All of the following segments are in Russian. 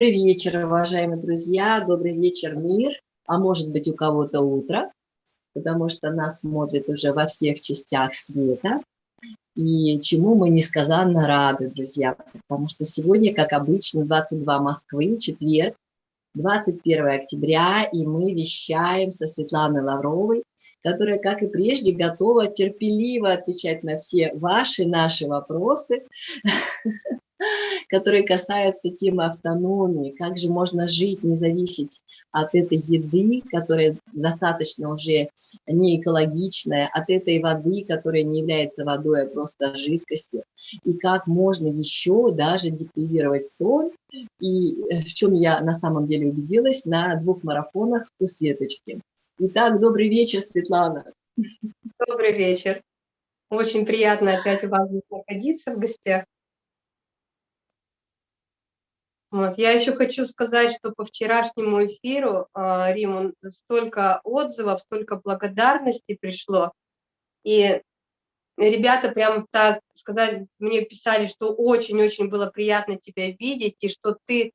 Добрый вечер, уважаемые друзья, добрый вечер, мир, а может быть у кого-то утро, потому что нас смотрят уже во всех частях света, и чему мы несказанно рады, друзья, потому что сегодня, как обычно, 22 Москвы, четверг, 21 октября, и мы вещаем со Светланой Лавровой, которая, как и прежде, готова терпеливо отвечать на все ваши, наши вопросы, которые касаются темы автономии, как же можно жить, не зависеть от этой еды, которая достаточно уже не экологичная, от этой воды, которая не является водой, а просто жидкостью, и как можно еще даже депривировать сон, и в чем я на самом деле убедилась на 2 марафонах у Светочки. Итак, добрый вечер, Светлана. Добрый вечер. Очень приятно опять у вас находиться в гостях. Вот. Я еще хочу сказать, что по вчерашнему эфиру, Риму, столько отзывов, столько благодарности пришло. И ребята прям так сказать, мне писали, что очень-очень было приятно тебя видеть, и что ты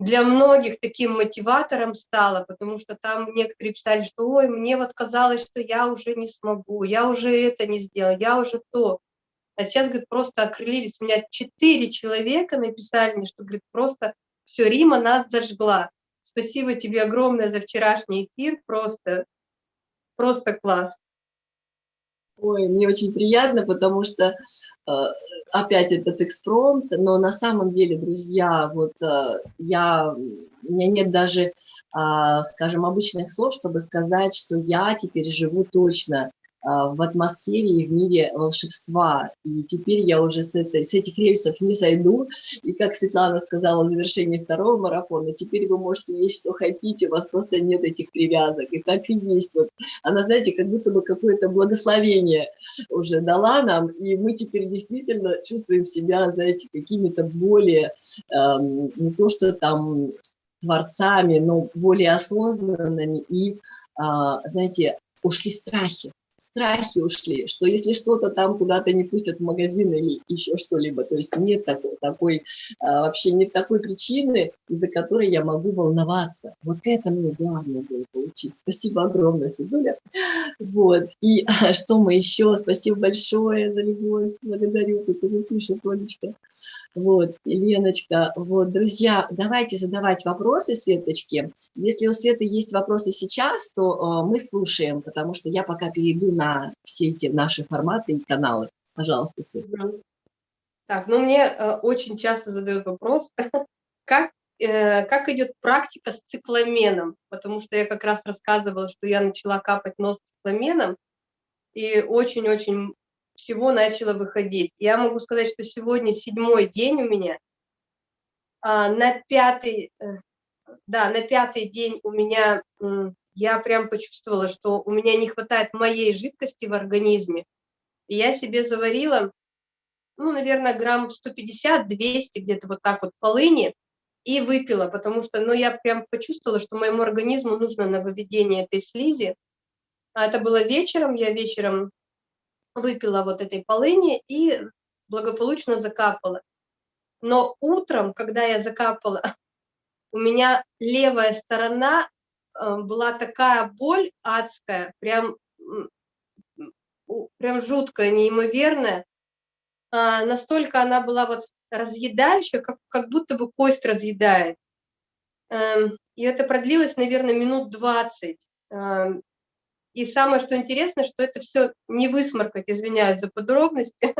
для многих таким мотиватором стала, потому что там некоторые писали, что ой, мне вот казалось, что я уже не смогу, я уже это не сделала, я уже то. А сейчас, говорит, просто окрылились. У меня 4 человека написали мне, что, говорит, просто все, Рима нас зажгла. Спасибо тебе огромное за вчерашний эфир, просто класс. Ой, мне очень приятно, потому что опять этот экспромт, но на самом деле, друзья, вот у меня нет даже, скажем, обычных слов, чтобы сказать, что я теперь живу точно в атмосфере и в мире волшебства. И теперь я уже с этих рельсов не сойду. И как Светлана сказала в завершении 2-го марафона, теперь вы можете есть, что хотите, у вас просто нет этих привязок. И так и есть. Вот она, знаете, как будто бы какое-то благословение уже дала нам, и мы теперь действительно чувствуем себя, знаете, какими-то более, не то что там творцами, но более осознанными, и, знаете, ушли страхи ушли, что если что-то там куда-то не пустят в магазин или еще что-либо, то есть нет вообще нет такой причины, из-за которой я могу волноваться. Вот это мне главное было получить. Спасибо огромное, Сидуля. Вот, и что мы еще? Спасибо большое за любовь, благодарю, тут уже пишет Олечка. Вот, Леночка, вот, друзья, давайте задавать вопросы Светочке. Если у Светы есть вопросы сейчас, то мы слушаем, потому что я пока перейду на все эти наши форматы и каналы. Пожалуйста, Света. Так, ну мне очень часто задают вопрос, как идет практика с цикламеном, потому что я как раз рассказывала, что я начала капать нос цикламеном, и очень-очень всего начало выходить. Я могу сказать, что сегодня 7-й день у меня, на 5-й день у меня я прям почувствовала, что у меня не хватает моей жидкости в организме, и я себе заварила, ну, наверное, грамм 150-200, где-то вот так вот полыни, и выпила, потому что, ну, я прям почувствовала, что моему организму нужно на выведение этой слизи. А это было вечером, я вечером выпила вот этой полыни и благополучно закапала. Но утром, когда я закапала, у меня левая сторона была такая боль адская, прям жуткая, неимоверная. Настолько она была вот разъедающая, как будто бы кость разъедает. И это продлилось, наверное, минут 20. И самое, что интересно, что это все не высморкать, извиняюсь за подробности.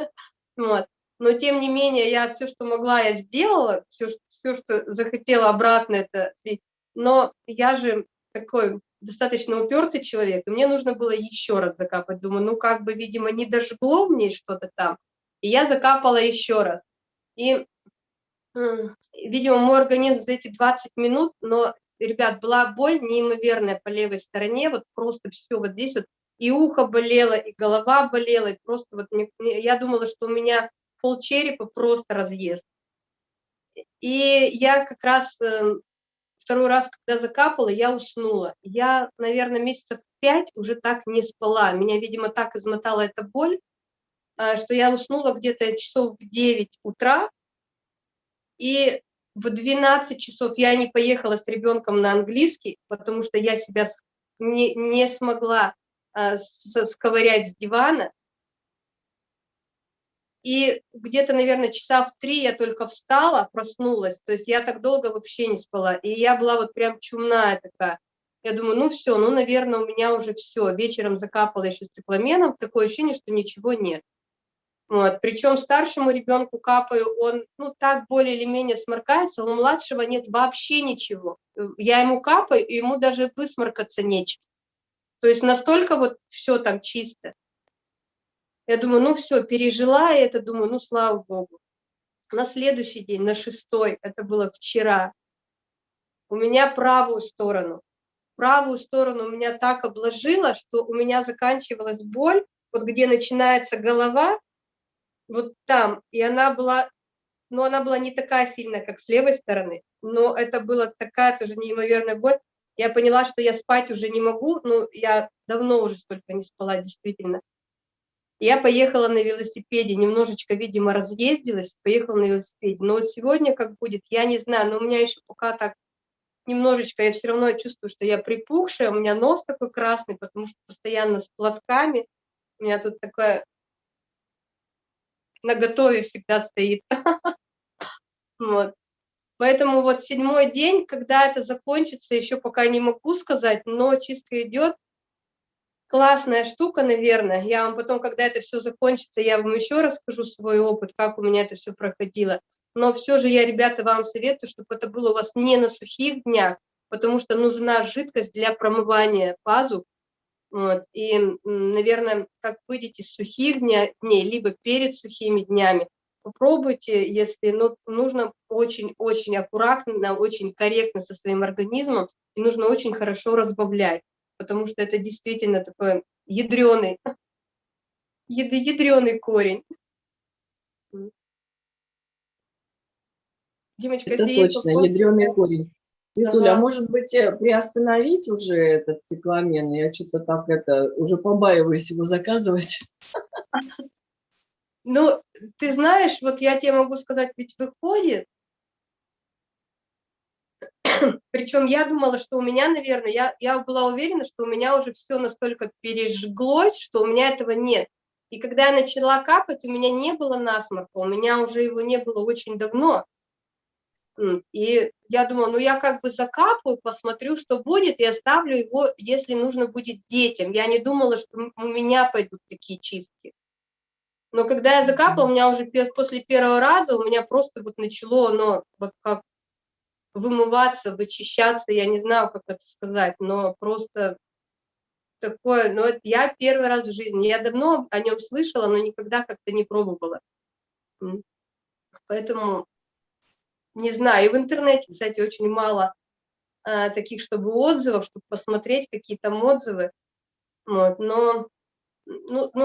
Вот. Но тем не менее, я все, что могла, я сделала, все, что захотела, обратно это слить. Но я же такой достаточно упертый человек, и мне нужно было еще раз закапать. Думаю, ну как бы, видимо, не дожгло мне что-то там. И я закапала еще раз. И, видимо, мой организм за эти 20 минут, но, ребят, была боль неимоверная по левой стороне, вот просто все вот здесь вот, и ухо болело, и голова болела, и просто вот я думала, что у меня полчерепа просто разъезд. И я как раз второй раз, когда закапала, я уснула. Я, наверное, месяцев 5 уже так не спала. Меня, видимо, так измотала эта боль, что я уснула где-то часов в 9 утра. И в 12 часов я не поехала с ребенком на английский, потому что я себя не смогла сковырять с дивана. И где-то, наверное, часа в 3 я только встала, проснулась. То есть я так долго вообще не спала. И я была вот прям чумная такая. Я думаю, ну все, ну, наверное, у меня уже все. Вечером закапала еще цикламеном. Такое ощущение, что ничего нет. Вот. Причем старшему ребенку капаю, он, ну, так более или менее сморкается, у младшего нет вообще ничего. Я ему капаю, и ему даже высморкаться нечего. То есть настолько вот все там чисто. Я думаю, ну все, пережила я это, думаю, ну слава богу. На следующий день, на 6-й, это было вчера, у меня правую сторону у меня так обложило, что у меня заканчивалась боль, вот где начинается голова, вот там, и она была, но она была не такая сильная, как с левой стороны, но это была такая тоже неимоверная боль. Я поняла, что я спать уже не могу, ну, я давно уже столько не спала, действительно. Я поехала на велосипеде, немножечко, видимо, разъездилась, поехала на велосипеде. Но вот сегодня как будет, я не знаю, но у меня еще пока так немножечко, я все равно чувствую, что я припухшая, у меня нос такой красный, потому что постоянно с платками. У меня тут такое наготове всегда стоит. Вот. Поэтому вот 7-й день, когда это закончится, еще пока не могу сказать, но чистка идет. Классная штука, наверное. Я вам потом, когда это все закончится, я вам еще расскажу свой опыт, как у меня это все проходило. Но все же я, ребята, вам советую, чтобы это было у вас не на сухих днях, потому что нужна жидкость для промывания пазух. Вот. И, наверное, как выйдете с сухих дней, либо перед сухими днями, попробуйте, если нужно очень-очень аккуратно, очень корректно со своим организмом, и нужно очень хорошо разбавлять, потому что это действительно такой ядреный корень. Димочка, Это если есть точно, вопросы, ядреный корень. Светуля, а ага. может быть, приостановить уже этот цикламен? Я что-то так это уже побаиваюсь его заказывать. Ну, ты знаешь, вот я тебе могу сказать, ведь выходит, причем я думала, что у меня, наверное, я была уверена, что у меня уже все настолько пережглось, что у меня этого нет. И когда я начала капать, у меня не было насморка, у меня уже его не было очень давно. И я думала, ну я как бы закапаю, посмотрю, что будет, и оставлю его, если нужно будет детям. Я не думала, что у меня пойдут такие чистки. Но когда я закапала, у меня уже после первого раза у меня просто вот начало оно вот как вымываться, вычищаться, я не знаю, как это сказать, но просто такое, но это я первый раз в жизни, я давно о нем слышала, но никогда как-то не пробовала. Поэтому не знаю, и в интернете, кстати, очень мало таких, чтобы отзывов, чтобы посмотреть какие там отзывы, вот, но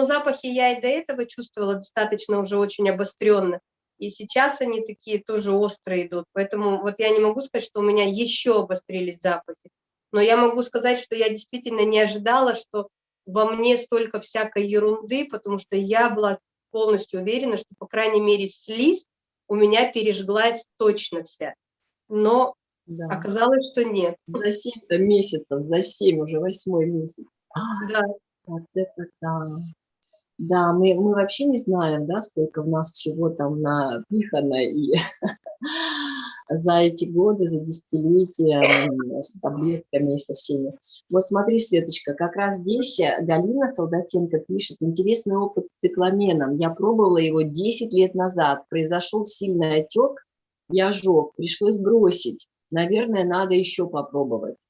запахи я и до этого чувствовала достаточно уже очень обостренно, и сейчас они такие тоже острые идут, поэтому вот я не могу сказать, что у меня еще обострились запахи, но я могу сказать, что я действительно не ожидала, что во мне столько всякой ерунды, потому что я была полностью уверена, что, по крайней мере, слизь у меня пережглась точно вся, но Да. оказалось, что нет. За 7 месяцев, за 7, уже 8-й месяц. Да. Вот это да. Да, мы вообще не знаем, да, сколько в нас чего там напихано, и за эти годы, за десятилетия с таблетками и со всеми. Вот смотри, Светочка, как раз здесь Галина Солдатенко пишет: интересный опыт с цикламеном. Я пробовала его 10 лет назад. Произошел сильный отек и ожог. Пришлось бросить. Наверное, надо еще попробовать.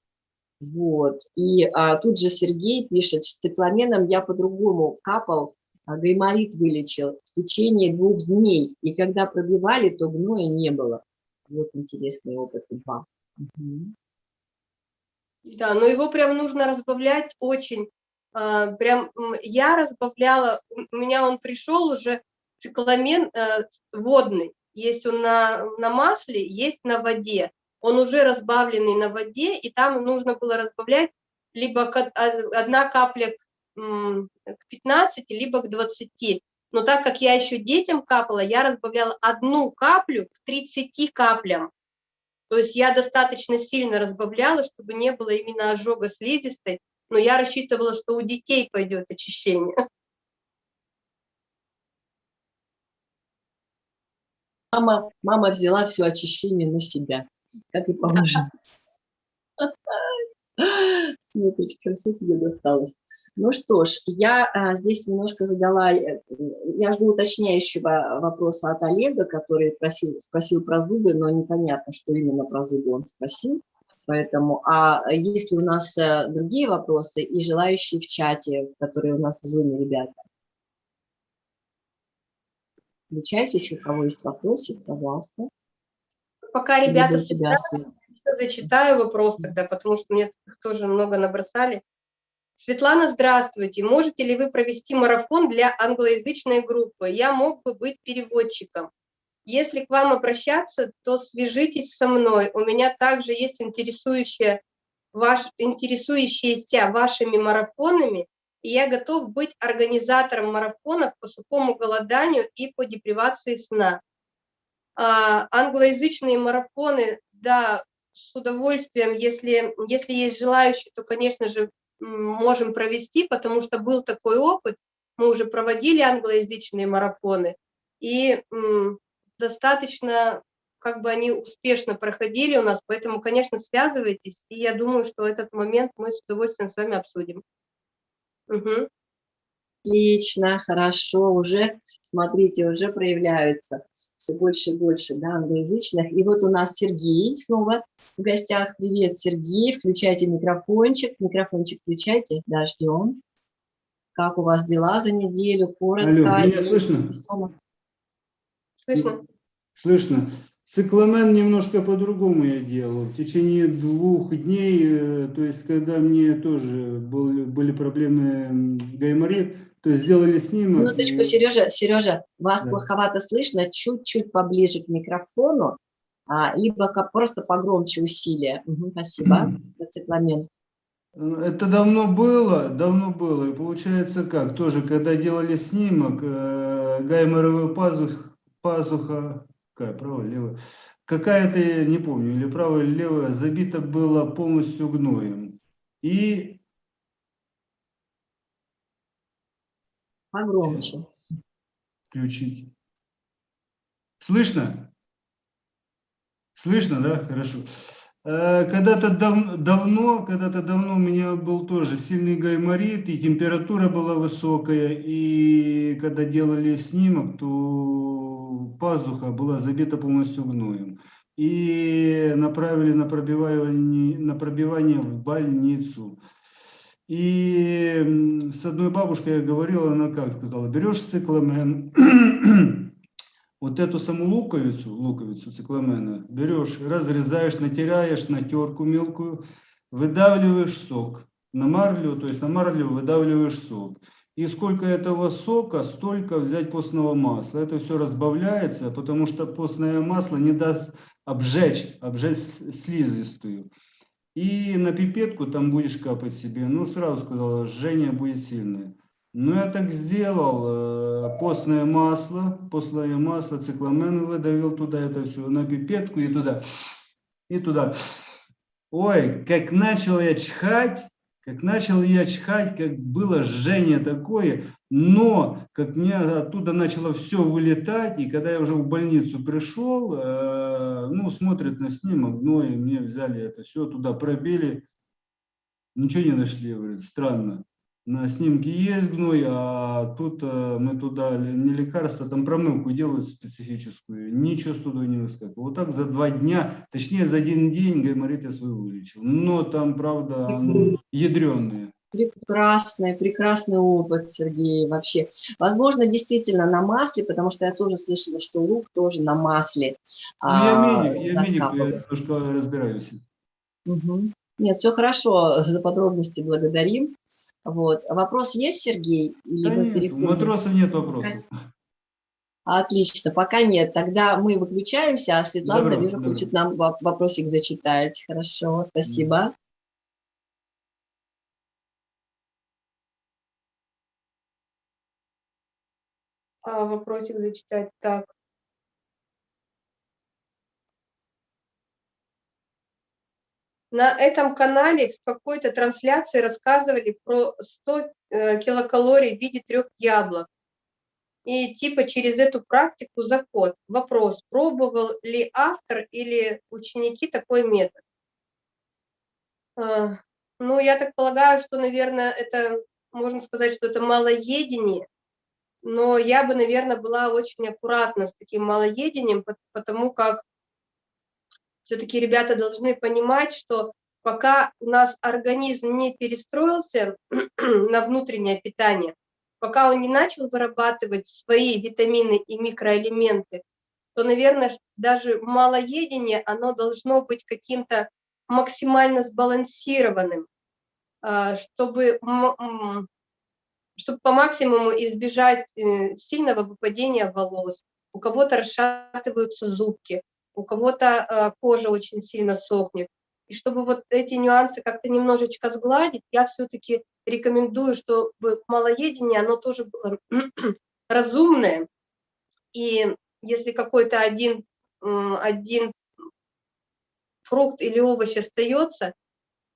Вот. И тут же Сергей пишет: с цикламеном я по-другому капал, гайморит вылечил в течение 2 дней. И когда пробивали, то гноя не было. Вот интересный опыт. 2. Угу. Да, но его прям нужно разбавлять очень. Прям я разбавляла, у меня он пришел уже цикламен водный. Есть он на масле, есть на воде. Он уже разбавленный на воде, и там нужно было разбавлять либо 1 капля к 15, либо к 20. Но так как я еще детям капала, я разбавляла 1 каплю к 30 каплям. То есть я достаточно сильно разбавляла, чтобы не было именно ожога слизистой, но я рассчитывала, что у детей пойдет очищение. Мама взяла все очищение на себя, как и положено. Светочка, все тебе досталось. Ну что ж, я здесь немножко задала, я жду уточняющего вопроса от Олега, который спросил про зубы, но непонятно, что именно про зубы он спросил. Поэтому, есть ли у нас другие вопросы и желающие в чате, которые у нас в зуме, ребята? Включайтесь, у кого есть вопросик, пожалуйста. Пока ребята тебя зачитаю вопрос тогда, потому что мне их тоже много набросали. Светлана, здравствуйте. Можете ли вы провести марафон для англоязычной группы? Я мог бы быть переводчиком. Если к вам обращаться, то свяжитесь со мной. У меня также есть интересующиеся вашими марафонами, и я готов быть организатором марафонов по сухому голоданию и по депривации сна. Англоязычные марафоны, да, с удовольствием, если есть желающие, то, конечно же, можем провести, потому что был такой опыт, мы уже проводили англоязычные марафоны, и достаточно, как бы они успешно проходили у нас, поэтому, конечно, связывайтесь, и я думаю, что этот момент мы с удовольствием с вами обсудим. Угу. Отлично, хорошо, уже, смотрите, уже проявляются все больше и больше, да, англоязычных. И вот у нас Сергей снова в гостях. Привет, Сергей, включайте микрофончик. Микрофончик включайте, да, ждем. Как у вас дела за неделю? Коротко. Алло, меня слышно? Слышно. Слышно. Цикламен немножко по-другому я делал. В течение 2 дней, то есть когда мне тоже были проблемы гайморит, то есть сделали снимок. Минуточку, Сережа, вас плоховато слышно, чуть-чуть поближе к микрофону, либо просто погромче усилия. Спасибо. Цикламен. Это давно было. И получается как, тоже когда делали снимок, гайморовая пазуха, какая, правая, левая, какая-то, не помню, или правая, или левая, забита была полностью гноем. И Погромче. включить. Слышно? Слышно, да? Хорошо. Когда-то давно у меня был тоже сильный гайморит, и температура была высокая, и когда делали снимок, то пазуха была забита полностью гноем. И направили на пробивание в больницу. И с одной бабушкой я говорил, она как сказала, берешь цикламен, вот эту саму луковицу цикламена, берешь, разрезаешь, натираешь на терку мелкую, выдавливаешь сок на марлю, то есть на марлю выдавливаешь сок. И сколько этого сока, столько взять постного масла. Это все разбавляется, потому что постное масло не даст обжечь слизистую. И на пипетку там будешь капать себе. Ну, сразу сказала, жжение будет сильное. Ну, я так сделал, постное масло, цикламен выдавил туда это все, на пипетку и туда. Ой, как начал я чихать, как было жжение такое, но как мне оттуда начало все вылетать, и когда я уже в больницу пришел, ну, смотрят на снимок, ну, и мне взяли это все, туда пробили, ничего не нашли, говорит, странно. На снимке есть гной, а тут мы туда не лекарство, там промывку делают специфическую, ничего с туда не выскакивало. Вот так за 2 дня, точнее за 1 день гайморит я свой вылечил. Но там, правда, оно ядреное. Прекрасный опыт, Сергей, вообще. Возможно, действительно на масле, потому что я тоже слышала, что лук тоже на масле. Ну, я медик, я немножко разбираюсь. Угу. Нет, все хорошо, за подробности благодарим. Вот. Вопрос есть, Сергей? Да нет, у матроса нет вопросов. Отлично, пока нет. Тогда мы выключаемся, а Светлана, вижу, хочет нам вопросик зачитать. Хорошо, спасибо. Вопросик зачитать так. На этом канале в какой-то трансляции рассказывали про 100 килокалорий в виде 3 яблок. И типа через эту практику заход. Вопрос, пробовал ли автор или ученики такой метод? Ну, я так полагаю, что, наверное, это, можно сказать, что это малоедение, но я бы, наверное, была очень аккуратна с таким малоедением, потому как все-таки ребята должны понимать, что пока у нас организм не перестроился на внутреннее питание, пока он не начал вырабатывать свои витамины и микроэлементы, то, наверное, даже малоедение, оно должно быть каким-то максимально сбалансированным, чтобы по максимуму избежать сильного выпадения волос. У кого-то расшатываются зубки, у кого-то кожа очень сильно сохнет. И чтобы вот эти нюансы как-то немножечко сгладить, я все-таки рекомендую, чтобы малоедение, оно тоже было разумное. И если какой-то один фрукт или овощ остается,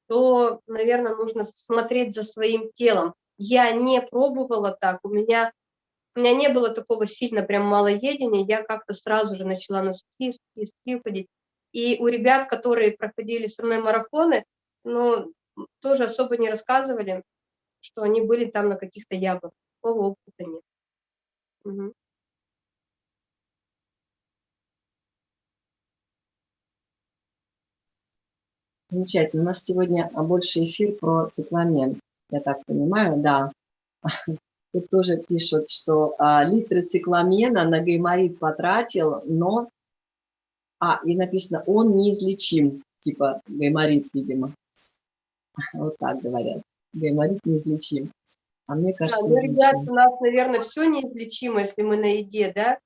то, наверное, нужно смотреть за своим телом. Я не пробовала так, у меня не было такого сильно прям малоедения, я как-то сразу же начала на сухие уходить. И у ребят, которые проходили со мной марафоны, ну, тоже особо не рассказывали, что они были там на каких-то яблоках. Такого опыта нет. Угу. Замечательно. У нас сегодня больше эфир про цикламен, я так понимаю, да. Тут тоже пишут, что литры цикламена на гайморит потратил, но... и написано, он неизлечим, типа гайморит, видимо. Вот так говорят. Гайморит неизлечим. А мне кажется, ну, ребят, излечим. у нас, наверное, все неизлечимо, если мы на еде, да?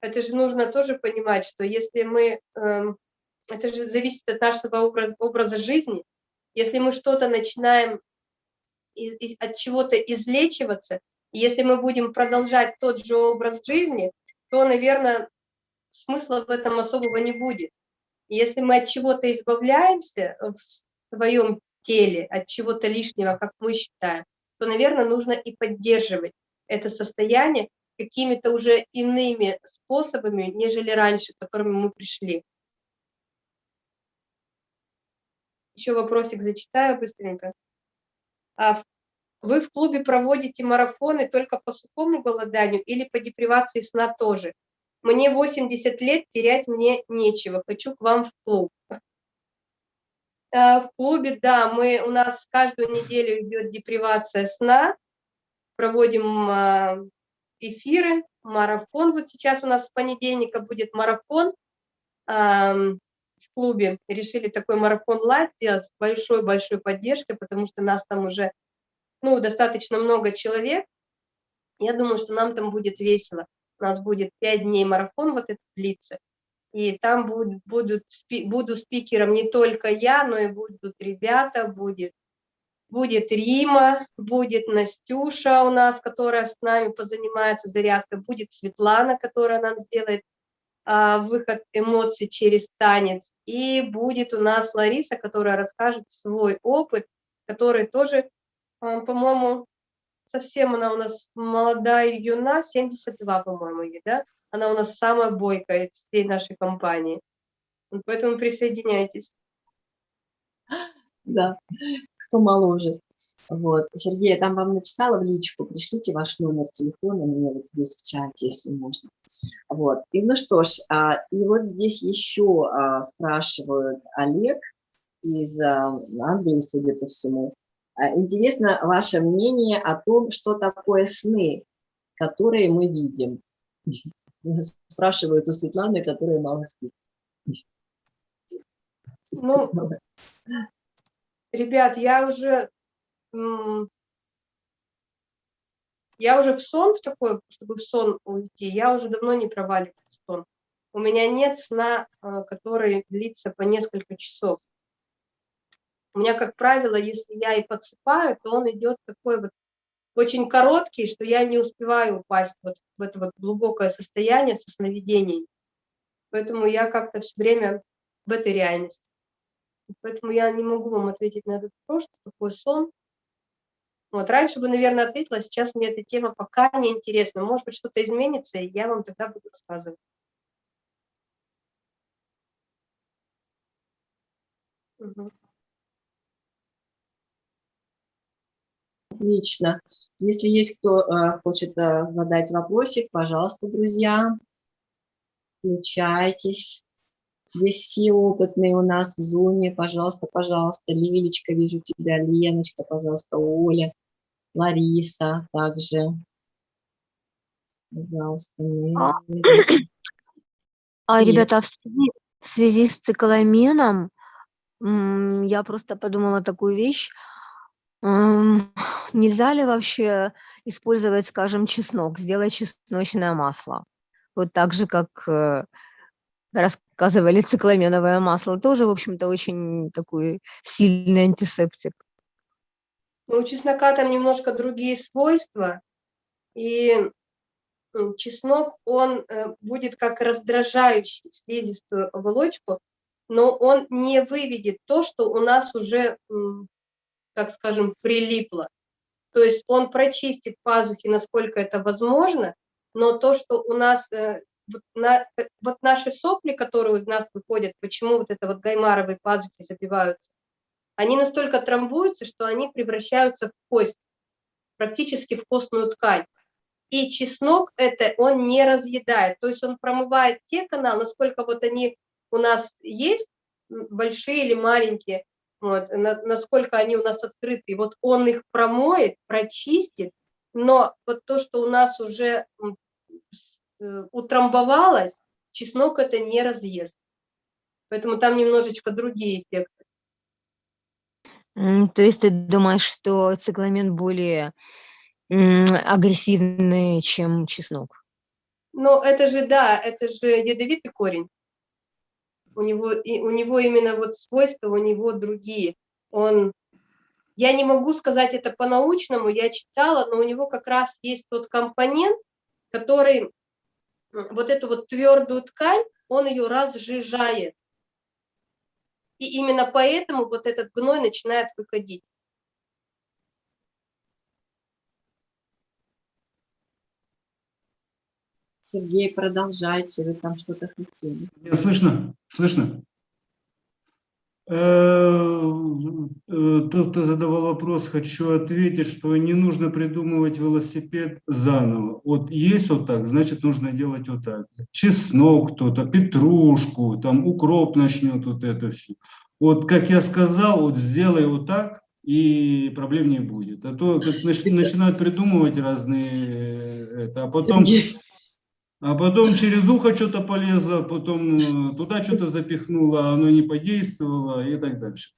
Это же нужно тоже понимать, что если мы... это же зависит от нашего образа жизни. Если мы что-то начинаем от чего-то излечиваться, и если мы будем продолжать тот же образ жизни, то, наверное, смысла в этом особого не будет. И если мы от чего-то избавляемся в своем теле, от чего-то лишнего, как мы считаем, то, наверное, нужно и поддерживать это состояние какими-то уже иными способами, нежели раньше, к которым мы пришли. Еще вопросик зачитаю быстренько. Вы в клубе проводите марафоны только по сухому голоданию или по депривации сна тоже? Мне 80 лет, терять мне нечего, хочу к вам в клуб. В клубе, да, у нас каждую неделю идет депривация сна, проводим эфиры, марафон. Вот сейчас у нас с понедельника будет марафон в клубе. Решили такой марафон лайв сделать с большой-большой поддержкой, потому что нас там уже достаточно много человек. Я думаю, что нам там будет весело. У нас будет 5 дней марафон вот этот длится. И там буду спикером не только я, но и будут ребята, будет Рима, будет Настюша у нас, которая с нами позанимается зарядкой, будет Светлана, которая нам сделает выход эмоций через танец, и будет у нас Лариса, которая расскажет свой опыт, который тоже, по-моему, совсем она у нас молодая юна, 72, по-моему, ей, да? Она у нас самая бойкая из всей нашей компании. Поэтому присоединяйтесь. Да, кто моложе. Вот. Сергей, я там вам написала в личку, пришлите ваш номер телефона мне вот здесь в чате, если можно. Вот. И ну что ж, и вот здесь еще спрашивают Олег из Англии, судя по всему. Интересно ваше мнение о том, что такое сны, которые мы видим. Спрашивают у Светланы, которая мало спит. Ну, ребят, я уже в сон, в такой, чтобы в сон уйти, я уже давно не проваливаюсь в сон. У меня нет сна, который длится по несколько часов. У меня, как правило, если я и подсыпаю, то он идет такой вот очень короткий, что я не успеваю упасть вот в это вот глубокое состояние со сновидений. Поэтому я как-то все время в этой реальности. Поэтому я не могу вам ответить на этот вопрос, что такое сон. Вот, раньше бы, наверное, ответила, а сейчас мне эта тема пока не интересна. Может быть, что-то изменится, и я вам тогда буду рассказывать. Мгм. Отлично. Если есть кто хочет задать вопросик, пожалуйста, друзья, включайтесь. Здесь все опытные у нас в зуме. Пожалуйста, пожалуйста. Лилечка, вижу тебя. Леночка, пожалуйста. Оля, Лариса также. Пожалуйста. Нет. Ребята, в связи с цикламеном я просто подумала такую вещь. Нельзя ли вообще использовать, скажем, чеснок, сделать чесночное масло? Вот так же, как рассказывали, цикламеновое масло тоже, в общем-то, очень такой сильный антисептик. Но у чеснока там немножко другие свойства, и чеснок, он будет как раздражающий слизистую оболочку, но он не выведет то, что у нас уже, так скажем, прилипло. То есть он прочистит пазухи, насколько это возможно, но то, что у нас, вот наши сопли, которые из нас выходят, почему вот это вот гаймаровые пазухи забиваются, они настолько трамбуются, что они превращаются в кость, практически в костную ткань. И чеснок это он не разъедает, то есть он промывает те каналы, насколько вот они у нас есть, большие или маленькие, вот, насколько они у нас открыты, вот он их промоет, прочистит, но вот то, что у нас уже утрамбовалось, чеснок это не разъест. Поэтому там немножечко другие эффекты. То есть ты думаешь, что цикламен более агрессивный, чем чеснок? Но это же, да, это же ядовитый корень. У него именно вот свойства, у него другие. Я не могу сказать это по-научному, я читала, но у него как раз есть тот компонент, который вот эту вот твердую ткань, он ее разжижает. И именно поэтому вот этот гной начинает выходить. Сергей, продолжайте, вы там что-то хотели. Меня слышно? Слышно? Тот, кто задавал вопрос, хочу ответить, что не нужно придумывать велосипед заново. Вот есть вот так, значит, нужно делать вот так. Чеснок кто-то, петрушку, там укроп начнет вот это все. Вот как я сказал, вот сделай вот так, и проблем не будет. А то как начинают придумывать разные, Сергей, а потом через ухо что-то полезло, потом туда что-то запихнуло, а оно не подействовало и так дальше.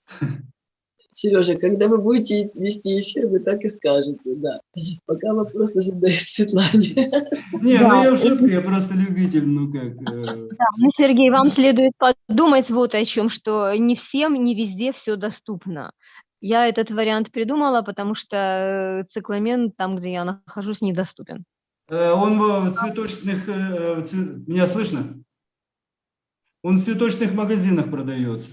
Сережа, когда вы будете вести эфир, вы так и скажете, да. Пока вопросы задает Светлане. Не, Да, ну я в шутку, я просто любитель, ну как. Да, ну, Сергей, вам следует подумать вот о чем, что не всем, не везде все доступно. Я этот вариант придумала, потому что цикламен там, где я нахожусь, недоступен. Он в цветочных, меня слышно? Он в цветочных магазинах продается.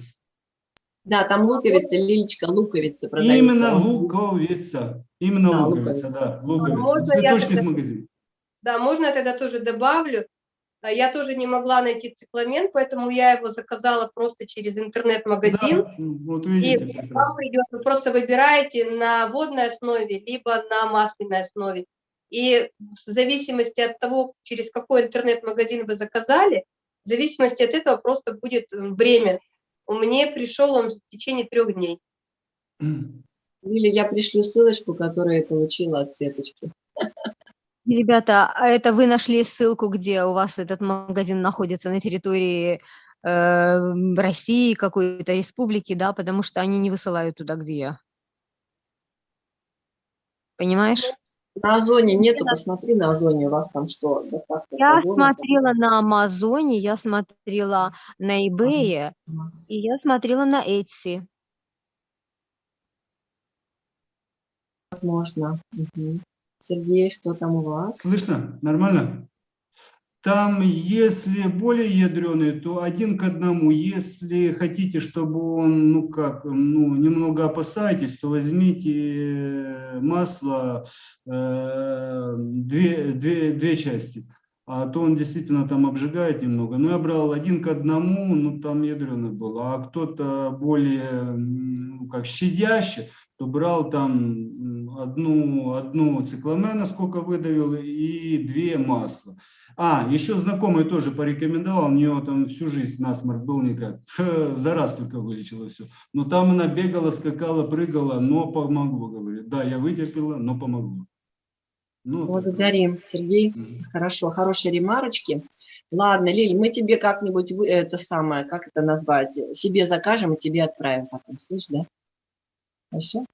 Да, там луковица, Лилечка, луковица продается. Именно луковица. Именно Да, луковица, да, луковица. В Можно я цветочных тогда, магазинах. да, можно я тогда тоже добавлю? Я тоже не могла найти цикламен, поэтому я его заказала просто через интернет-магазин. Да, вот И видите, вам прекрасно. придет, вы просто выбираете на водной основе, либо на масляной основе. И в зависимости от того, через какой интернет-магазин вы заказали, в зависимости от этого просто будет время. У меня пришел он в течение 3 дней. Лиля, я пришлю ссылочку, которую я получила от Светочки. Ребята, а это вы нашли ссылку, где у вас этот магазин находится на территории России, какой-то республики, да, потому что они не высылают туда, где я. Понимаешь? На Озоне нету, посмотри на Озоне, у вас там что, доставка с Я Озона? смотрела на Амазоне, я смотрела на eBay, и я смотрела на Etsy. Возможно. Угу. Сергей, что там у вас? Слышно? Нормально? Там, если более ядреный, то 1 к 1. Если хотите, чтобы он, ну как, ну немного опасаетесь, то возьмите масло 2 части. А то он действительно там обжигает немного. Но я брал 1 к 1, ну там ядреный был. А кто-то более, ну, как щадящий, то брал там одну цикламена, сколько выдавил, и 2 масла. Еще знакомый тоже порекомендовал, у нее там всю жизнь насморк был никак. За раз только вылечила все. Но там она бегала, скакала, прыгала, но помогло, говорит. Да, я вытерпела, но помогло. Ну, Благодарим, Сергей. Хорошо, хорошие ремарочки. Ладно, Лиль, мы тебе как-нибудь, это самое, как это назвать, себе закажем и тебе отправим потом, слышишь, да? Хорошо?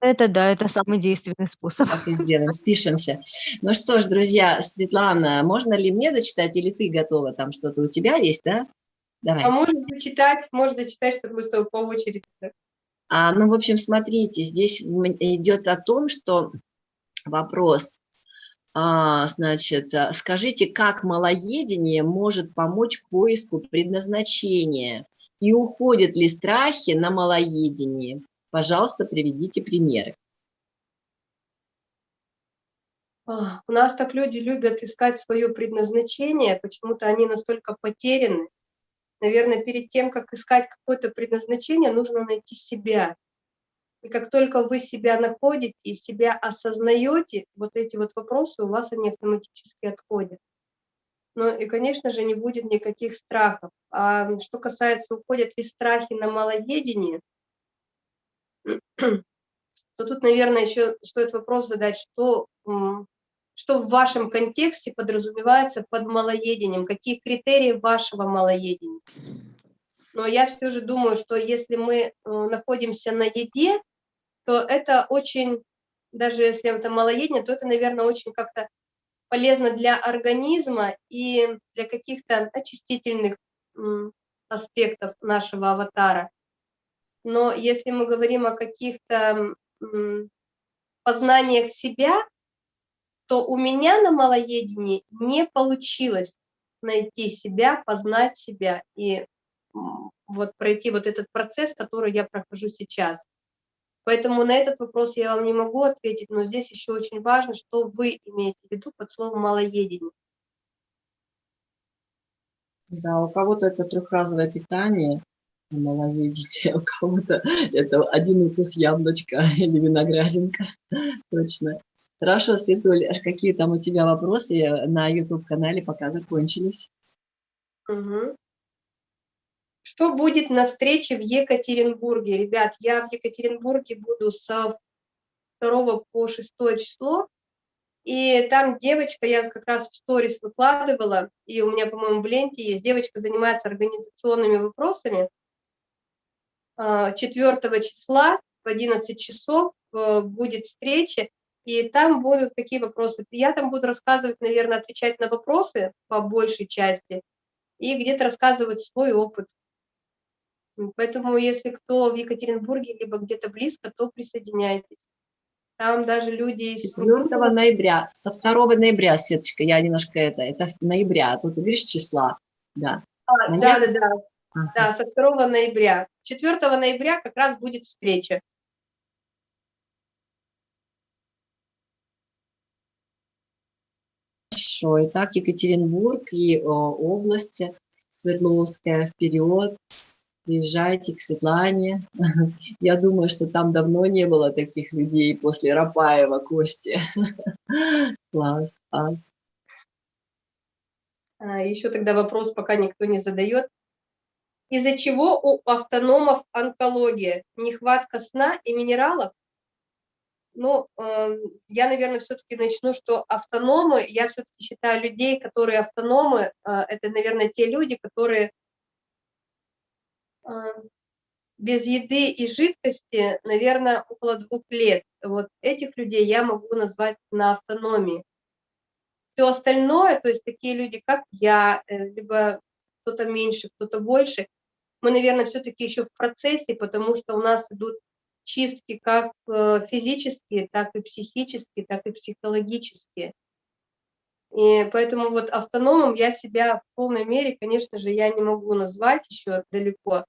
Это да, это самый действенный способ. Так и сделаем, спишемся. Ну что ж, друзья, Светлана, можно ли мне дочитать, или ты готова? Там что-то у тебя есть, да? Давай. А можно дочитать, чтобы мы с тобой по очереди. Ну, в общем, смотрите, здесь идет о том, что вопрос, значит, скажите, как малоедение может помочь поиску предназначения? И уходят ли страхи на малоедение? Пожалуйста, приведите примеры. У нас так люди любят искать свое предназначение, почему-то они настолько потеряны. Наверное, перед тем, как искать какое-то предназначение, нужно найти себя. И как только вы себя находите и себя осознаете, вот эти вот вопросы у вас, они автоматически отходят. Ну и, конечно же, не будет никаких страхов. А что касается, уходят ли страхи на малоедение, то тут, наверное, еще стоит вопрос задать, что в вашем контексте подразумевается под малоедением, какие критерии вашего малоедения. Но я все же думаю, что если мы находимся на еде, то это очень, даже если это малоедение, то это, наверное, очень как-то полезно для организма и для каких-то очистительных аспектов нашего аватара. Но если мы говорим о каких-то познаниях себя, то у меня на малоедении не получилось найти себя, познать себя и вот пройти вот этот процесс, который я прохожу сейчас. Поэтому на этот вопрос я вам не могу ответить, но здесь еще очень важно, что вы имеете в виду под словом малоедение. Да, у кого-то это трехразовое питание, малоедение, у кого-то это один укус яблочка или виноградинка, точно. Хорошо, Светуль, какие там у тебя вопросы на YouTube-канале пока закончились? Угу. Что будет на встрече в Екатеринбурге? Ребят, я в Екатеринбурге буду со 2 по 6 число, и там девочка, я как раз в сторис выкладывала, и у меня, по-моему, в ленте есть, девочка занимается организационными вопросами. 4 числа в 11 часов будет встреча, и там будут какие вопросы. Я там буду рассказывать, наверное, отвечать на вопросы по большей части, и где-то рассказывать свой опыт. Поэтому, если кто в Екатеринбурге, либо где-то близко, то присоединяйтесь. Там даже люди... 4 ноября, со 2 ноября, Светочка, я немножко это ноября, а тут, видишь, числа, да. Да, со 2 ноября. 4 ноября как раз будет встреча. Хорошо, итак, Екатеринбург и область Свердловская, вперед. Приезжайте к Светлане. Я думаю, что там давно не было таких людей после Рапаева, Кости. Класс, класс. Еще тогда вопрос, пока никто не задает. Из-за чего у автономов онкология? Нехватка сна и минералов? Ну, я, наверное, все-таки начну, что автономы, я все-таки считаю людей, которые автономы, это, наверное, те люди, которые без еды и жидкости, наверное, около 2 лет. Вот этих людей я могу назвать на автономии. Все остальное, то есть такие люди, как я, либо кто-то меньше, кто-то больше, мы, наверное, все-таки еще в процессе, потому что у нас идут чистки как физические, так и психические, так и психологические. И поэтому вот автономом я себя в полной мере, конечно же, я не могу назвать еще далеко.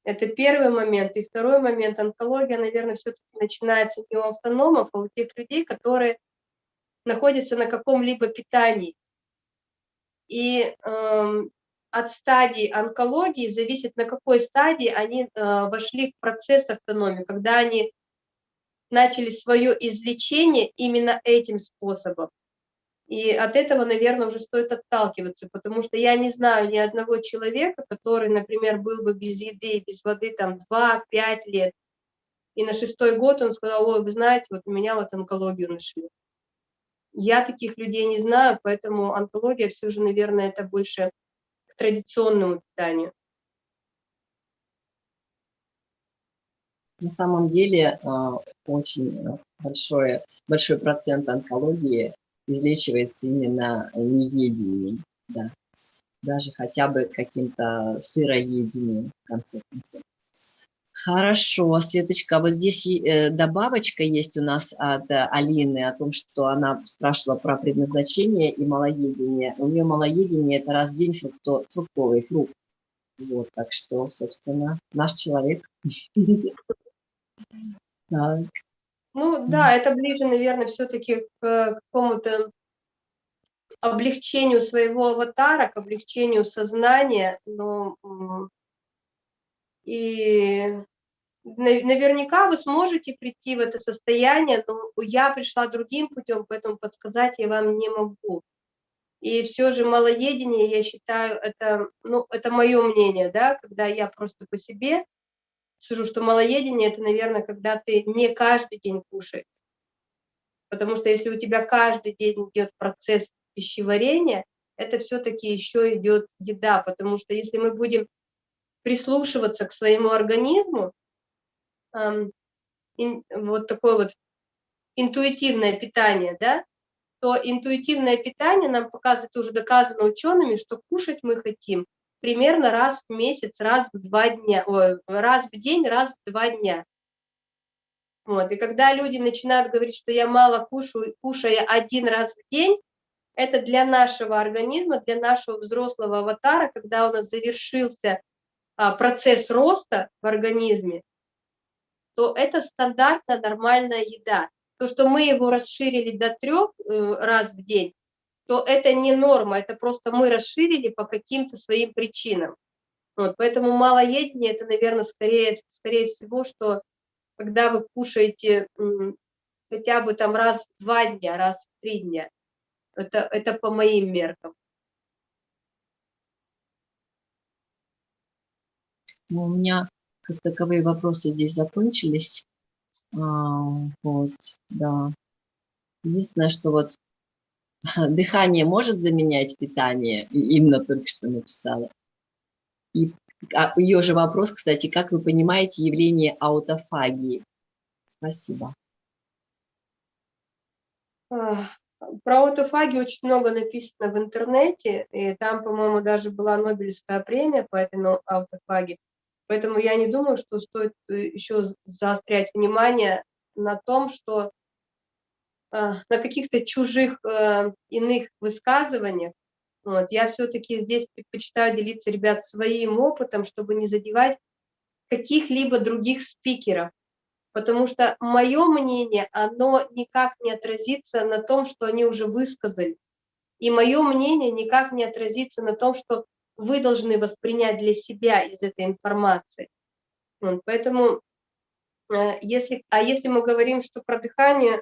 Это первый момент. И второй момент, онкология, наверное, все-таки начинается не у автономов, а у тех людей, которые находятся на каком-либо питании. И от стадии онкологии зависит, на какой стадии они вошли в процесс автономии, когда они начали свое излечение именно этим способом. И от этого, наверное, уже стоит отталкиваться, потому что я не знаю ни одного человека, который, например, был бы без еды и без воды там 2-5 лет, и на 6-й год он сказал: ой, вы знаете, вот у меня вот онкологию нашли. Я таких людей не знаю, поэтому онкология все же, наверное, это больше к традиционному питанию. На самом деле очень большой процент онкологии излечивается именно неедением, да. Даже хотя бы каким-то сыроедением, в конце концов. Хорошо, Светочка, вот здесь добавочка есть у нас от Алины о том, что она спрашивала про предназначение и малоедение. У нее малоедение – это раз в день фруктовый фрукт. Вот, так что, собственно, наш человек. Так. Ну да, это ближе, наверное, все-таки к какому-то облегчению своего аватара, к облегчению сознания, но и наверняка вы сможете прийти в это состояние, но я пришла другим путем, поэтому подсказать я вам не могу. И все же малоедение, я считаю, это, ну, это мое мнение, да, когда я просто по себе сужу, что малоедение – это, наверное, когда ты не каждый день кушаешь. Потому что если у тебя каждый день идет процесс пищеварения, это все-таки еще идет еда, потому что если мы будем прислушиваться к своему организму, вот такое вот интуитивное питание, да, то интуитивное питание нам показывает, уже доказано учеными, что кушать мы хотим примерно раз в месяц, раз в 2 дня, раз в день, раз в 2 дня. Вот. И когда люди начинают говорить, что я мало кушаю, кушая 1 раз в день, это для нашего организма, для нашего взрослого аватара, когда у нас завершился процесс роста в организме, то это стандартная нормальная еда. То, что мы его расширили до 3 раз в день, то это не норма, это просто мы расширили по каким-то своим причинам. Вот, поэтому малоедение – это, наверное, скорее всего, что когда вы кушаете хотя бы там раз в 2 дня, раз в 3 дня, это по моим меркам. Ну, у меня как таковые вопросы здесь закончились. Вот, да. Единственное, что вот дыхание может заменять питание, Инна только что написала. И ее же вопрос, кстати, как вы понимаете явление аутофагии? Спасибо. Про аутофагию очень много написано в интернете, и там, по-моему, даже была Нобелевская премия по этой аутофагии. Поэтому я не думаю, что стоит еще заострять внимание на том, что на каких-то чужих иных высказываниях. Вот. Я все-таки здесь предпочитаю делиться, ребят, своим опытом, чтобы не задевать каких-либо других спикеров. Потому что мое мнение, оно никак не отразится на том, что они уже высказали. И мое мнение никак не отразится на том, что вы должны воспринять для себя из этой информации. Вот. Поэтому, если мы говорим, что про дыхание,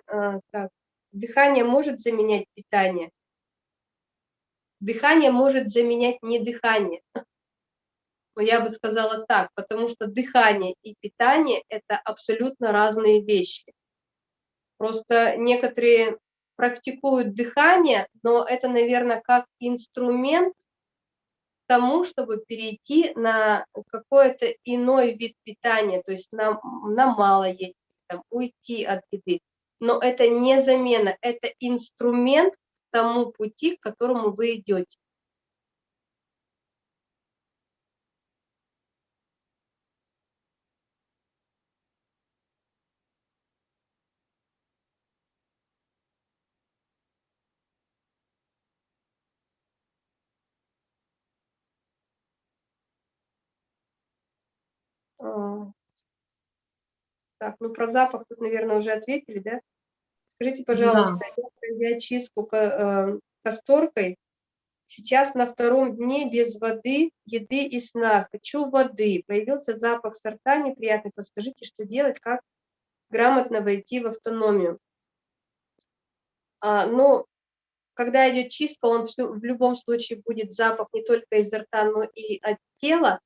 дыхание может заменять питание, дыхание может заменять недыхание. Но я бы сказала так, потому что дыхание и питание – это абсолютно разные вещи. Просто некоторые практикуют дыхание, но это, наверное, как инструмент к тому, чтобы перейти на какой-то иной вид питания, то есть на малоедение, уйти от еды. Но это не замена, это инструмент к тому пути, к которому вы идете. Так, ну про запах тут, наверное, уже ответили, да? Скажите, Да. пожалуйста, я провела чистку касторкой, сейчас на 2-м дне без воды, еды и сна. Хочу воды. Появился запах сорта неприятный. Подскажите, что делать, как грамотно войти в автономию. Ну, когда идет чистка, он в любом случае будет запах не только изо рта, но и от тела.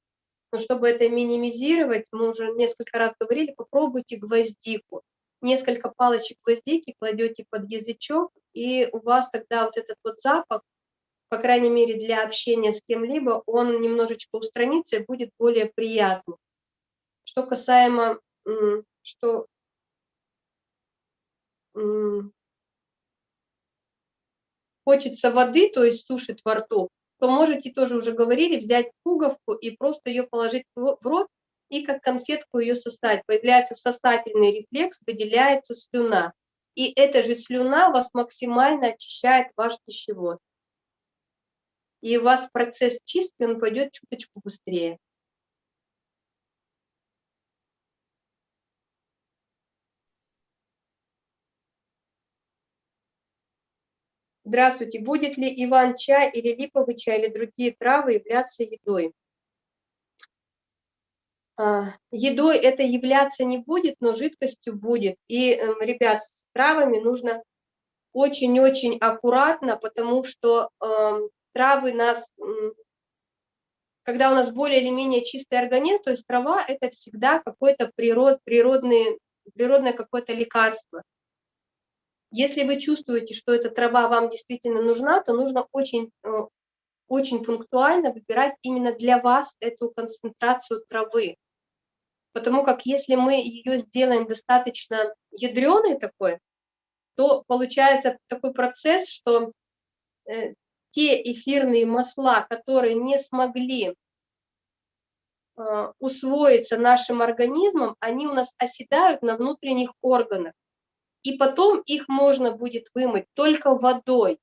Но чтобы это минимизировать, мы уже несколько раз говорили, попробуйте гвоздику. Несколько палочек гвоздики кладете под язычок, и у вас тогда вот этот вот запах, по крайней мере для общения с кем-либо, он немножечко устранится и будет более приятным. Что касаемо, что хочется воды, то есть сушит во рту, то можете, тоже уже говорили, взять пуговку и просто ее положить в рот и как конфетку ее сосать. Появляется сосательный рефлекс, выделяется слюна. И эта же слюна вас максимально очищает ваш пищевод. И у вас процесс чистки, он пойдет чуточку быстрее. Здравствуйте. Будет ли иван-чай или липовый чай или другие травы являться едой? Едой это являться не будет, но жидкостью будет. И, ребят, с травами нужно очень-очень аккуратно, потому что травы нас, когда у нас более или менее чистый организм, то есть трава это всегда какое-то природное какое-то лекарство. Если вы чувствуете, что эта трава вам действительно нужна, то нужно очень пунктуально выбирать именно для вас эту концентрацию травы. Потому как если мы ее сделаем достаточно ядреной такой, то получается такой процесс, что те эфирные масла, которые не смогли усвоиться нашим организмом, они у нас оседают на внутренних органах. И потом их можно будет вымыть только водой.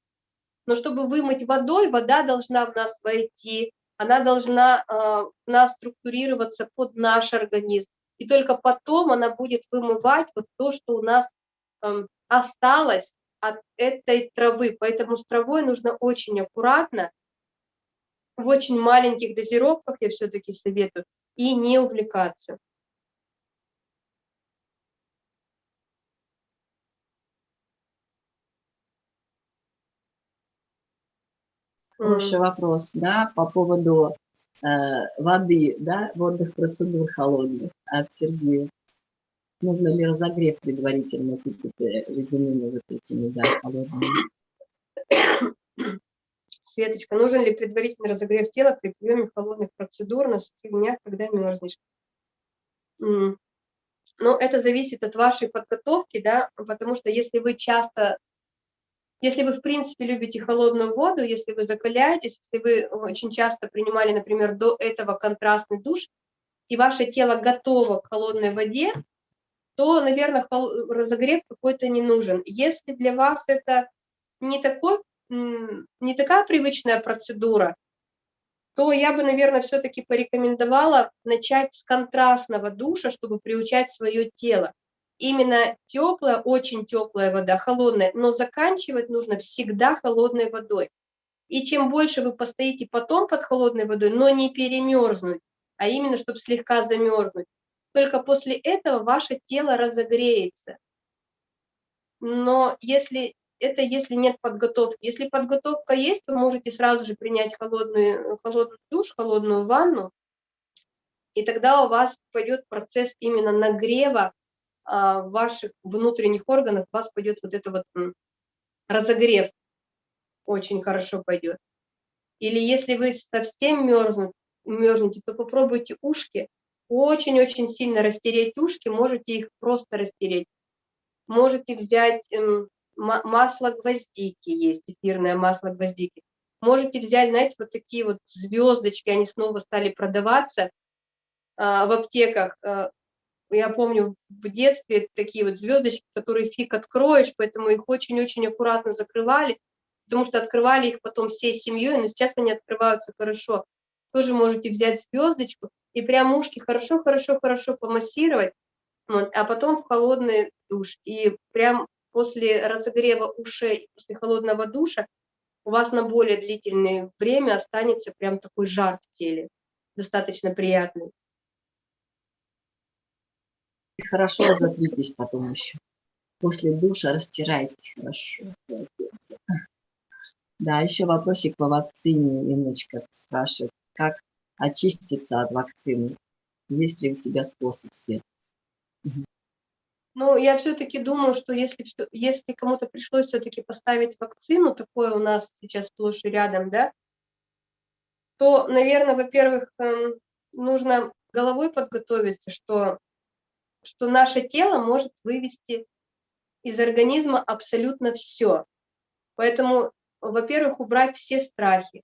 Но чтобы вымыть водой, вода должна в нас войти, она должна в нас структурироваться под наш организм. И только потом она будет вымывать вот то, что у нас осталось от этой травы. Поэтому с травой нужно очень аккуратно, в очень маленьких дозировках я все-таки советую, и не увлекаться. Хороший вопрос, да, по поводу воды, да, водных процедур холодных от Сергея. Нужно ли разогрев предварительно какие-то ледяными вот этими, да, холодными? Светочка, нужен ли предварительный разогрев тела при приеме холодных процедур на сухих днях, когда мерзнешь? Ну, это зависит от вашей подготовки, да, потому что если вы в принципе любите холодную воду, если вы закаляетесь, если вы очень часто принимали, например, до этого контрастный душ, и ваше тело готово к холодной воде, то, наверное, разогрев какой-то не нужен. Если для вас это не такая привычная процедура, то я бы, наверное, все-таки порекомендовала начать с контрастного душа, чтобы приучать свое тело. Именно теплая, очень теплая вода, холодная, но заканчивать нужно всегда холодной водой. И чем больше вы постоите потом под холодной водой, но не перемерзнуть, а именно, чтобы слегка замерзнуть, только после этого ваше тело разогреется. Но если нет подготовки. Если подготовка есть, то можете сразу же принять холодный душ, холодную ванну, и тогда у вас пойдет процесс именно нагрева ваших внутренних органов, у вас пойдет вот это вот разогрев, очень хорошо пойдет. Или если вы совсем мерзнете, то попробуйте ушки, очень-очень сильно растереть ушки, можете их просто растереть. Можете взять масло гвоздики, есть эфирное масло гвоздики. Можете взять, знаете, вот такие вот звездочки, они снова стали продаваться в аптеках. Я помню в детстве такие вот звездочки, которые фиг откроешь, поэтому их очень-очень аккуратно закрывали, потому что открывали их потом всей семьей, но сейчас они открываются хорошо. тоже можете взять звездочку и прям ушки хорошо помассировать, вот, а потом в холодный душ. И прям после разогрева ушей, после холодного душа у вас на более длительное время останется прям такой жар в теле, достаточно приятный. И хорошо разотритесь потом еще. После душа растирайтесь хорошо. Да, еще вопросик по вакцине немножечко спрашивают. Как очиститься от вакцины? Есть ли у тебя способ, Свет? Ну, я все-таки думаю, что если кому-то пришлось все-таки поставить вакцину, такое у нас сейчас сплошь и рядом, да, то, наверное, во-первых, нужно головой подготовиться, что наше тело может вывести из организма абсолютно все. Поэтому, во-первых, убрать все страхи,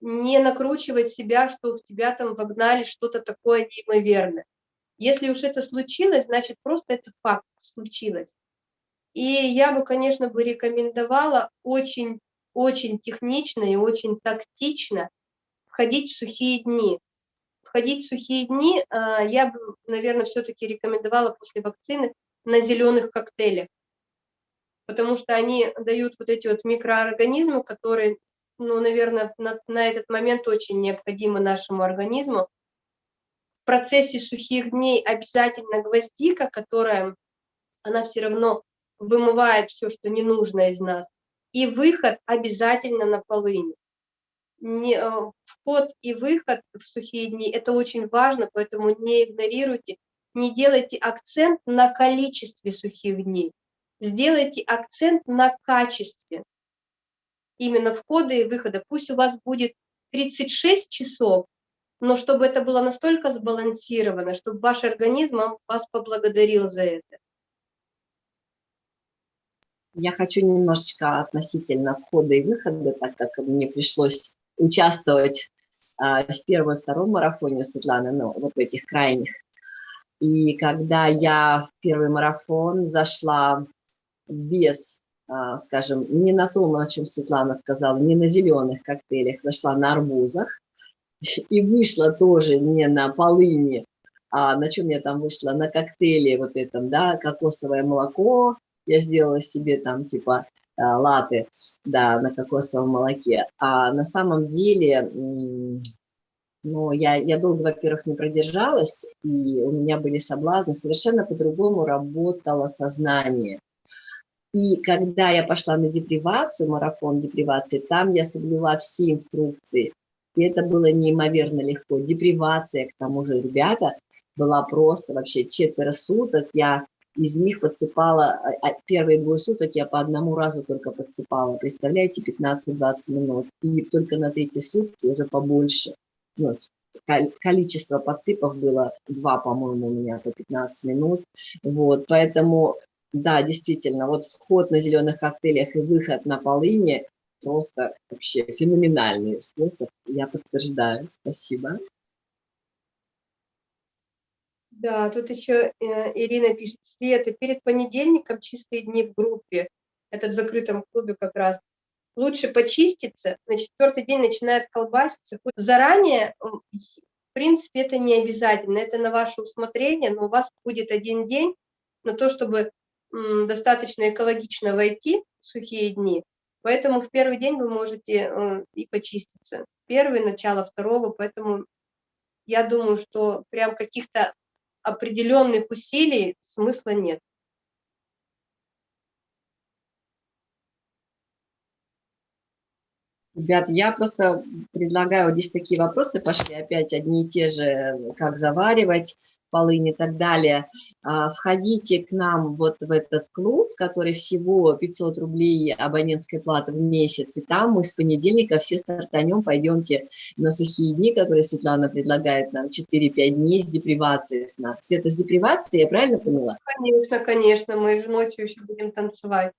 не накручивать себя, что в тебя там вогнали что-то такое неимоверное. Если уж это случилось, значит, просто это факт, случилось. И я бы, конечно, рекомендовала очень технично и очень тактично входить в сухие дни. Входить в сухие дни я бы, наверное, все-таки рекомендовала после вакцины на зеленых коктейлях, потому что они дают вот эти вот микроорганизмы, которые, ну, наверное, на этот момент очень необходимы нашему организму. В процессе сухих дней обязательно гвоздика, она все равно вымывает все, что не нужно из нас. И выход обязательно на полынь. Вход и выход в сухие дни – это очень важно, поэтому не игнорируйте, не делайте акцент на количестве сухих дней, сделайте акцент на качестве. Именно входа и выхода. Пусть у вас будет 36 часов, но чтобы это было настолько сбалансировано, чтобы ваш организм вас поблагодарил за это. Я хочу немножечко относительно входа и выхода, так как мне пришлось участвовать в первом и втором марафоне Светланы, ну, вот в этих крайних. И когда я в первый марафон зашла без, скажем, не на том, о чем Светлана сказала, не на зеленых коктейлях, зашла на арбузах, и вышла тоже не на полыни, а на чем я там вышла, на коктейле вот этом, да, кокосовое молоко, я сделала себе там типа латте, да, на кокосовом молоке, а на самом деле, ну, я долго, во-первых, не продержалась, и у меня были соблазны, совершенно по-другому работало сознание. И когда я пошла на депривацию, марафон депривации, там я соблюла все инструкции. И это было неимоверно легко. Депривация, к тому же, ребята, была просто вообще 4 суток. Я из них подсыпала, первые 2 суток я по одному разу только подсыпала. Представляете, 15-20 минут. И только на 3-й сутки уже побольше. Ну, количество подсыпов было 2, по-моему, у меня по 15 минут. Вот, поэтому, да, действительно, вот вход на зеленых коктейлях и выход на полыни просто вообще феноменальный способ, я подтверждаю. Спасибо. Да, тут еще Ирина пишет: Света, перед понедельником чистые дни в группе, это в закрытом клубе как раз, лучше почиститься, на 4-й день начинает колбаситься. Заранее, в принципе, это не обязательно, это на ваше усмотрение, но у вас будет 1 день на то, чтобы достаточно экологично войти в сухие дни. Поэтому в первый день вы можете и почиститься. Первый, начало 2-го, поэтому я думаю, что прям каких-то определенных усилий смысла нет. Ребят, я просто предлагаю, вот здесь такие вопросы пошли, опять одни и те же, как заваривать полынь и так далее. Входите к нам вот в этот клуб, который всего 500 рублей абонентской платы в месяц, и там мы с понедельника все стартанем, пойдемте на сухие дни, которые Светлана предлагает нам, 4-5 дней с депривацией сна. Это с депривацией, я правильно поняла? Конечно, конечно, мы же ночью еще будем танцевать.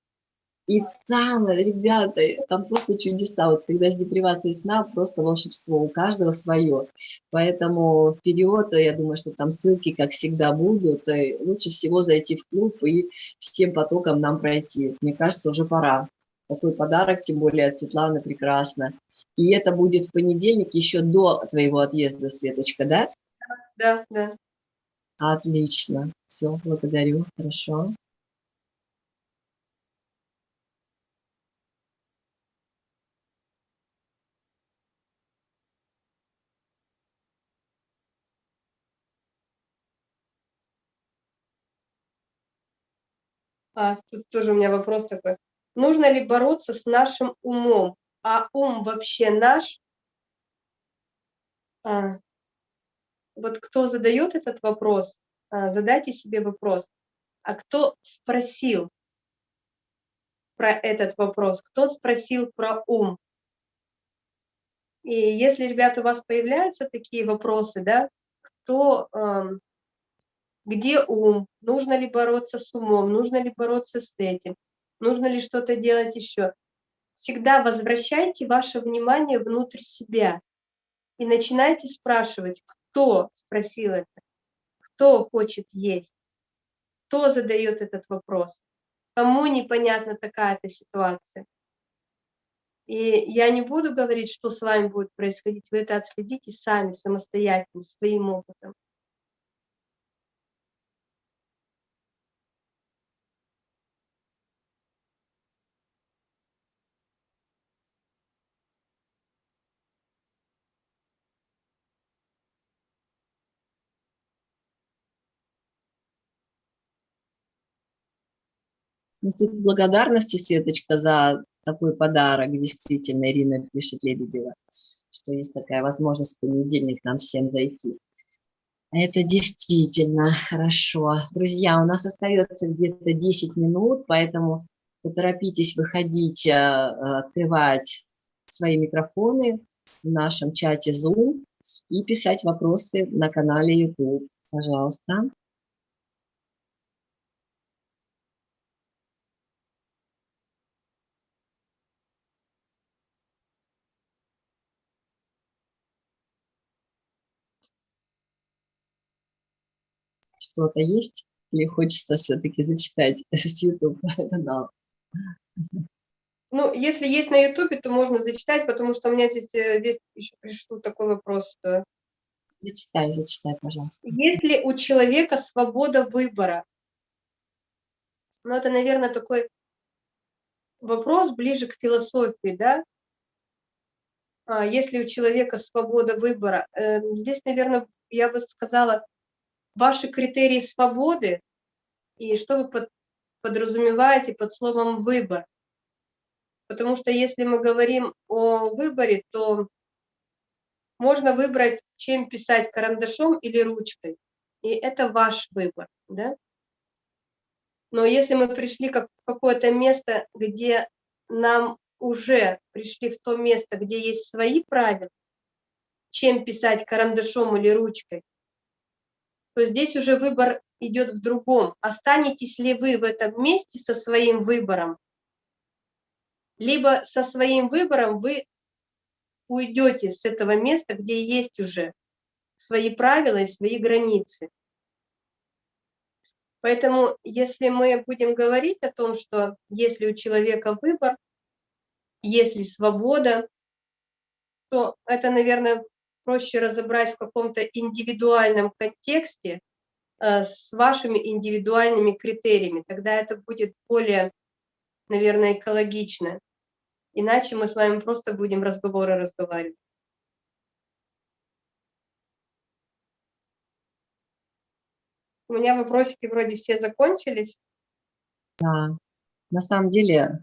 И там, ребята, там просто чудеса. Вот когда с депривацией сна, просто волшебство. У каждого свое. Поэтому вперед, я думаю, что там ссылки, как всегда, будут. И лучше всего зайти в клуб и всем потоком нам пройти. Мне кажется, уже пора. Такой подарок, тем более от Светланы, прекрасно. И это будет в понедельник, еще до твоего отъезда, Светочка, да? Да, да. Отлично. Все, благодарю. Хорошо. Тут тоже у меня вопрос такой. Нужно ли бороться с нашим умом? А ум вообще наш? Вот кто задает этот вопрос, задайте себе вопрос. А кто спросил про этот вопрос? Кто спросил про ум? И если, ребята, у вас появляются такие вопросы, да, где ум, нужно ли бороться с умом, нужно ли бороться с этим, нужно ли что-то делать еще, всегда возвращайте ваше внимание внутрь себя и начинайте спрашивать, кто спросил это, кто хочет есть, кто задает этот вопрос, кому непонятна такая-то ситуация. И я не буду говорить, что с вами будет происходить, вы это отследите сами, самостоятельно, своим опытом. Ну, тут благодарности, Светочка, за такой подарок. Действительно, Ирина пишет, Лебедева, что есть такая возможность в понедельник нам всем зайти. Это действительно хорошо. Друзья, у нас остается где-то 10 минут, поэтому поторопитесь выходить, открывать свои микрофоны в нашем чате Zoom и писать вопросы на канале YouTube. Пожалуйста. Что-то есть? Или хочется все-таки зачитать с YouTube канала? Ну, если есть на YouTube, то можно зачитать, потому что у меня здесь еще пришел такой вопрос, что Зачитай, пожалуйста. есть ли у человека свобода выбора? Ну, это, наверное, такой вопрос ближе к философии, да? Есть ли у человека свобода выбора? Здесь, наверное, я бы сказала, ваши критерии свободы и что вы подразумеваете под словом «выбор». Потому что если мы говорим о выборе, то можно выбрать, чем писать, карандашом или ручкой. И это ваш выбор, да? Но если мы пришли в какое-то место, где нам уже пришли в то место, где есть свои правила, чем писать карандашом или ручкой, то здесь уже выбор идет в другом. Останетесь ли вы в этом месте со своим выбором, либо со своим выбором вы уйдете с этого места, где есть уже свои правила и свои границы. Поэтому, если мы будем говорить о том, что если у человека выбор, если свобода, то это, наверное, проще разобрать в каком-то индивидуальном контексте с вашими индивидуальными критериями. Тогда это будет более, наверное, экологично. Иначе мы с вами просто будем разговаривать. У меня вопросики вроде все закончились. Да, на самом деле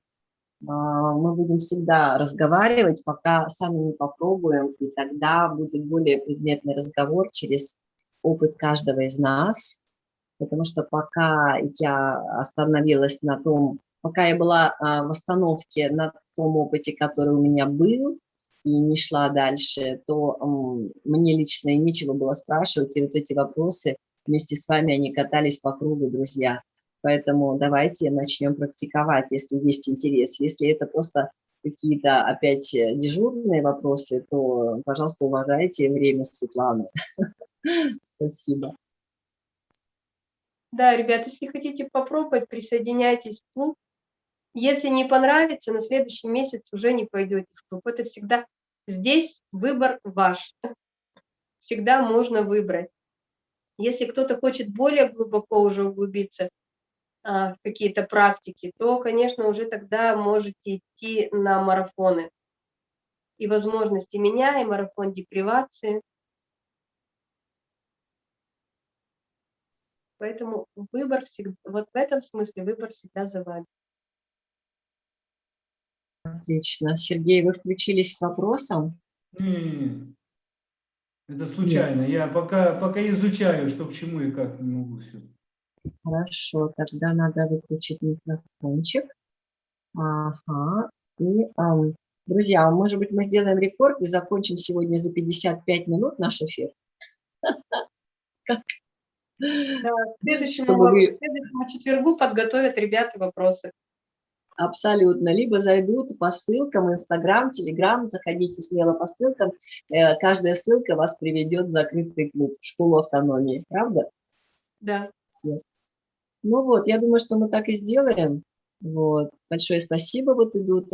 мы будем всегда разговаривать, пока сами не попробуем, и тогда будет более предметный разговор через опыт каждого из нас, потому что пока я остановилась на том, пока я была в остановке на том опыте, который у меня был, и не шла дальше, то мне лично и нечего было спрашивать, и вот эти вопросы вместе с вами, они катались по кругу, друзья. Поэтому давайте начнем практиковать, если есть интерес. Если это просто какие-то опять дежурные вопросы, то, пожалуйста, уважайте время Светланы. Спасибо. Да, ребят, если хотите попробовать, присоединяйтесь в клуб. Если не понравится, на следующий месяц уже не пойдете в клуб. Это всегда здесь выбор ваш. Всегда можно выбрать. Если кто-то хочет более глубоко уже углубиться в какие-то практики, то, конечно, уже тогда можете идти на марафоны. И возможности меня, и марафон депривации. Поэтому выбор всегда, вот в этом смысле выбор всегда за вами. Отлично. Сергей, вы включились с вопросом? Не, это случайно. Я пока изучаю, что к чему и как, не могу все. Хорошо, тогда надо выключить микрофончик. Ага. И, друзья, может быть, мы сделаем рекорд и закончим сегодня за 55 минут наш эфир? Да, к следующему Чтобы четвергу подготовят ребята вопросы. Абсолютно. Либо зайдут по ссылкам, Инстаграм, Телеграм, заходите смело по ссылкам. Каждая ссылка вас приведет в закрытый клуб, в школу автономии. Правда? Да. Ну вот, я думаю, что мы так и сделаем. Вот. Большое спасибо вот идут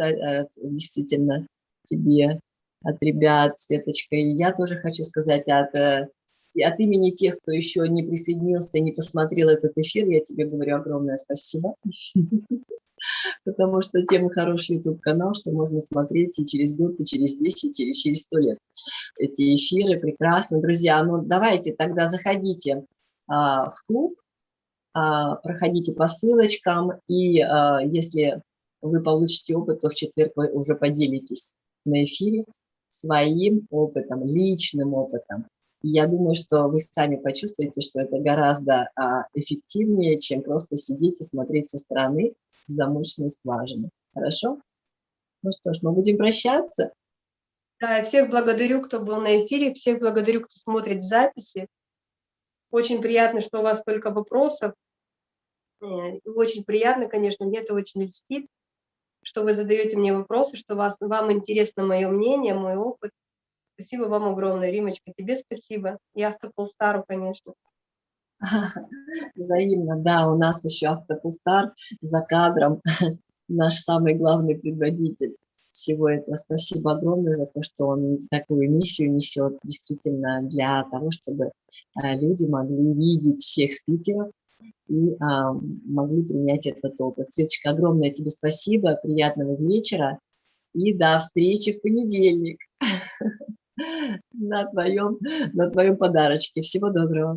действительно тебе, от ребят, Светочка. И я тоже хочу сказать от имени тех, кто еще не присоединился и не посмотрел этот эфир, я тебе говорю огромное спасибо. Потому что тема хороший YouTube-канал, что можно смотреть и через год, и через 10, и через 100 лет. Эти эфиры прекрасно. Друзья, ну давайте тогда заходите в клуб, проходите по ссылочкам, и если вы получите опыт, то в четверг вы уже поделитесь на эфире своим опытом, личным опытом. И я думаю, что вы сами почувствуете, что это гораздо эффективнее, чем просто сидеть и смотреть со стороны замочную скважину. Хорошо? Ну что ж, мы будем прощаться. Да, я всех благодарю, кто был на эфире, всех благодарю, кто смотрит в записи. Очень приятно, что у вас столько вопросов. Очень приятно, конечно, мне это очень льстит, что вы задаете мне вопросы, что вам интересно мое мнение, мой опыт. Спасибо вам огромное, Римочка, тебе спасибо. И Автополстару, конечно. Взаимно, да, у нас еще Автополстар за кадром, наш самый главный предводитель всего этого. Спасибо огромное за то, что он такую миссию несет действительно для того, чтобы люди могли видеть всех спикеров и могли принять этот опыт. Светочка, огромное тебе спасибо, приятного вечера и до встречи в понедельник на твоем подарочке. Всего доброго.